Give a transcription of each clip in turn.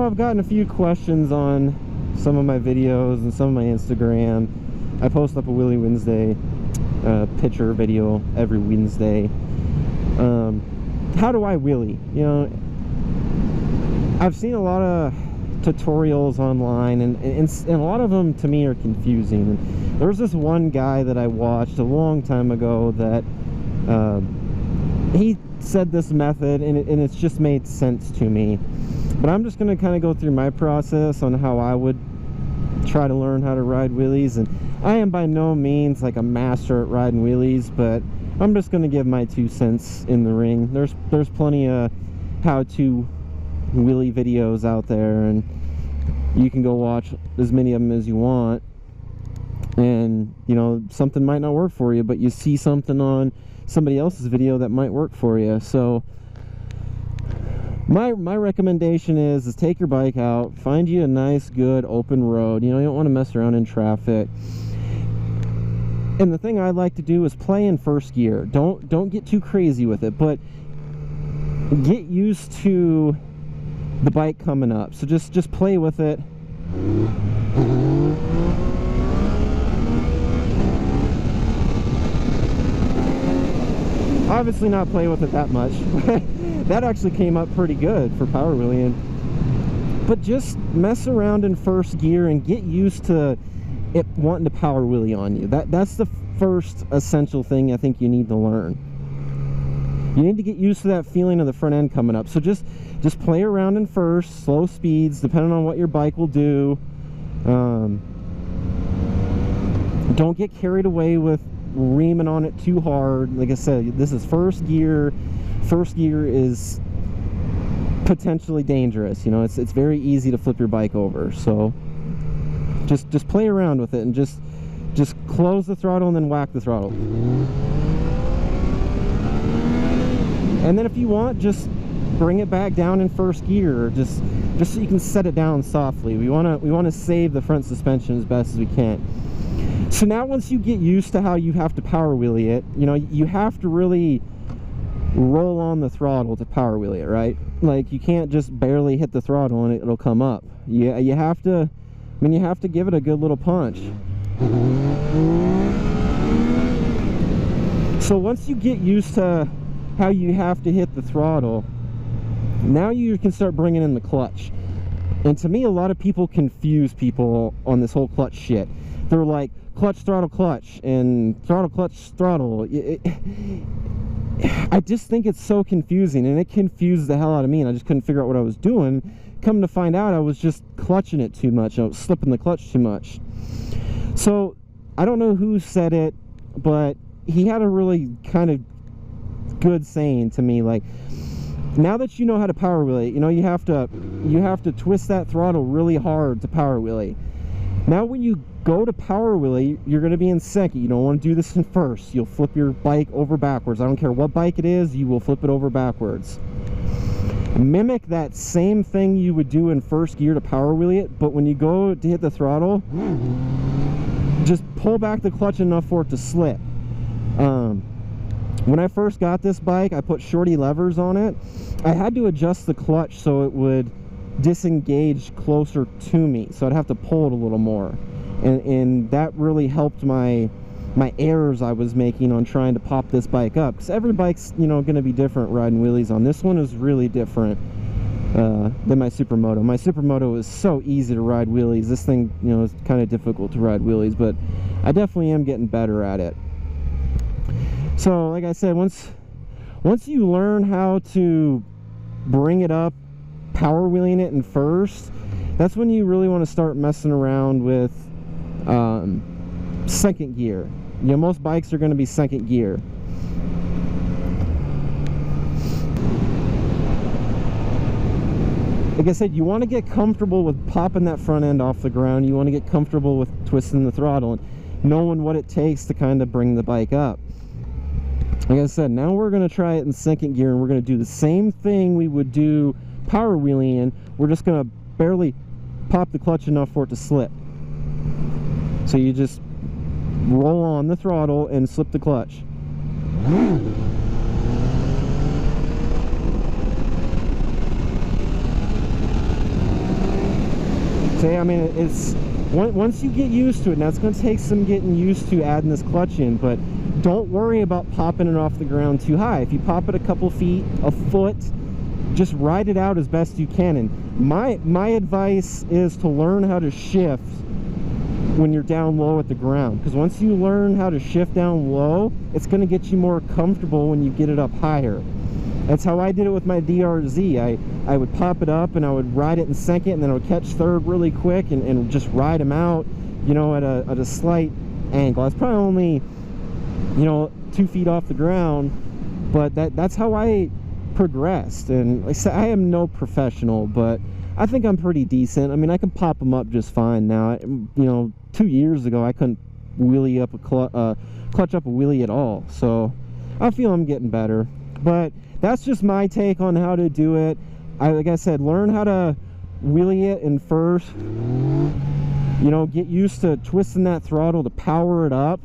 know I've gotten a few questions on some of my videos and some of my Instagram. I post up a Wheelie Wednesday picture video every Wednesday. How do I wheelie? You know, I've seen a lot of tutorials online, and a lot of them to me are confusing. There was this one guy that I watched a long time ago that he said this method, and it's just made sense to me. But I'm just going to kind of go through my process on how I would try to learn how to ride wheelies. And I am by no means like a master at riding wheelies, but I'm just going to give my 2 cents in the ring. There's plenty of how-to wheelie videos out there, and you can go watch as many of them as you want. And you know, something might not work for you, but you see something on somebody else's video that might work for you. So my recommendation is take your bike out, find you a nice good open road. You know, you don't want to mess around in traffic. And the thing I like to do is play in first gear. Don't get too crazy with it, but get used to the bike coming up. So just play with it. Obviously not play with it that much. That actually came up pretty good for power wheeling. But just mess around in first gear and get used to it wanting to power wheelie on you. That's the first essential thing I think you need to learn. You need to get used to that feeling of the front end coming up. So just play around in first, slow speeds, depending on what your bike will do. Don't get carried away with reaming on it too hard. Like I said, this is first gear. First gear is potentially dangerous. You know, it's very easy to flip your bike over. So just play around with it, and just close the throttle and then whack the throttle. And then if you want, just bring it back down in first gear, just so you can set it down softly. We want to save the front suspension as best as we can. So now once you get used to how you have to power wheelie it, you know, you have to really roll on the throttle to power wheelie it, right? Like, you can't just barely hit the throttle and it'll come up. You have to, I mean, you have to give it a good little punch. So once you get used to how you have to hit the throttle, now you can start bringing in the clutch. And to me, a lot of people confuse people on this whole clutch shit. They're like, clutch, throttle, clutch, and throttle, clutch, throttle. I just think it's so confusing, and it confused the hell out of me, and I just couldn't figure out what I was doing. Come to find out, I was just clutching it too much. I was slipping the clutch too much. So I don't know who said it, but he had a really kind of good saying to me, like, now that you know how to power wheelie, you know, you have to twist that throttle really hard to power wheelie. Now when you go to power wheelie, you're going to be in second. You don't want to do this in first. You'll flip your bike over backwards. I don't care what bike it is, you will flip it over backwards. Mimic that same thing you would do in first gear to power wheelie it, but when you go to hit the throttle, just pull back the clutch enough for it to slip. When I first got this bike, I put shorty levers on it. I had to adjust the clutch so it would disengage closer to me, so I'd have to pull it a little more, and that really helped my errors I was making on trying to pop this bike up, because every bike's, you know, going to be different riding wheelies on. This one is really different than my Supermoto. My Supermoto is so easy to ride wheelies. This thing, you know, is kind of difficult to ride wheelies, but I definitely am getting better at it. So like I said, once you learn how to bring it up, power wheeling it in first, that's when you really want to start messing around with second gear. You know, most bikes are going to be second gear. Like I said, you want to get comfortable with popping that front end off the ground. You want to get comfortable with twisting the throttle and knowing what it takes to kind of bring the bike up. Like I said, now we're going to try it in second gear, and we're going to do the same thing we would do power wheeling in. We're just going to barely pop the clutch enough for it to slip. So you just roll on the throttle and slip the clutch. See, I mean, it's once you get used to it, now it's going to take some getting used to adding this clutch in, but don't worry about popping it off the ground too high. If you pop it a couple feet, a foot, just ride it out as best you can. And my advice is to learn how to shift when you're down low at the ground, because once you learn how to shift down low, it's going to get you more comfortable when you get it up higher. That's how I did it with my DRZ. I would pop it up and I would ride it in second, and then I would catch third really quick and just ride them out, you know, at a slight angle. I was probably only, you know, 2 feet off the ground, but that's how I progressed. And like I said, I am no professional, but I think I'm pretty decent. I mean, I can pop them up just fine now. You know, 2 years ago I couldn't wheelie up clutch up a wheelie at all, so I feel I'm getting better. But that's just my take on how to do it. Like I said, learn how to wheelie it in first. You know, get used to twisting that throttle to power it up,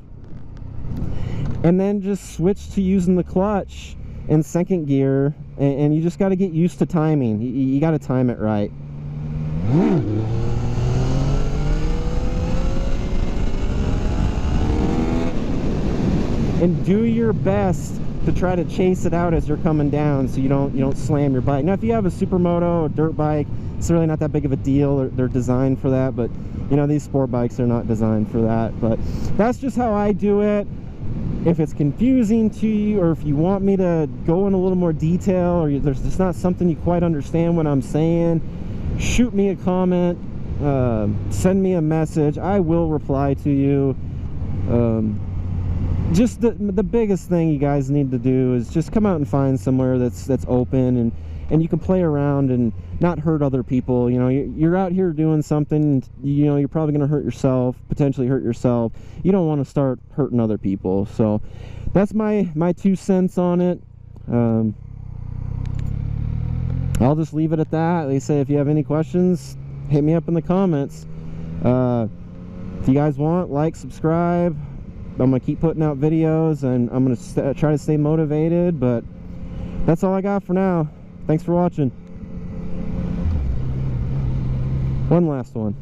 and then just switch to using the clutch in second gear. And you just got to get used to timing. You got to time it right. And do your best to try to chase it out as you're coming down, so you don't slam your bike. Now, if you have a supermoto or dirt bike, it's really not that big of a deal. They're designed for that, but you know, these sport bikes are not designed for that. But that's just how I do it. If it's confusing to you, or if you want me to go in a little more detail, or there's just not something you quite understand what I'm saying, shoot me a comment, send me a message. I will reply to you. Just the biggest thing you guys need to do is just come out and find somewhere that's open, and you can play around and not hurt other people. You know, you're out here doing something, you know, you're probably going to hurt yourself, potentially hurt yourself. You don't want to start hurting other people. So that's my 2 cents on it. I'll just leave it at that. They say if you have any questions, hit me up in the comments. If you guys want, like, subscribe. I'm going to keep putting out videos, and I'm going to try to stay motivated, but that's all I got for now. Thanks for watching. One last one.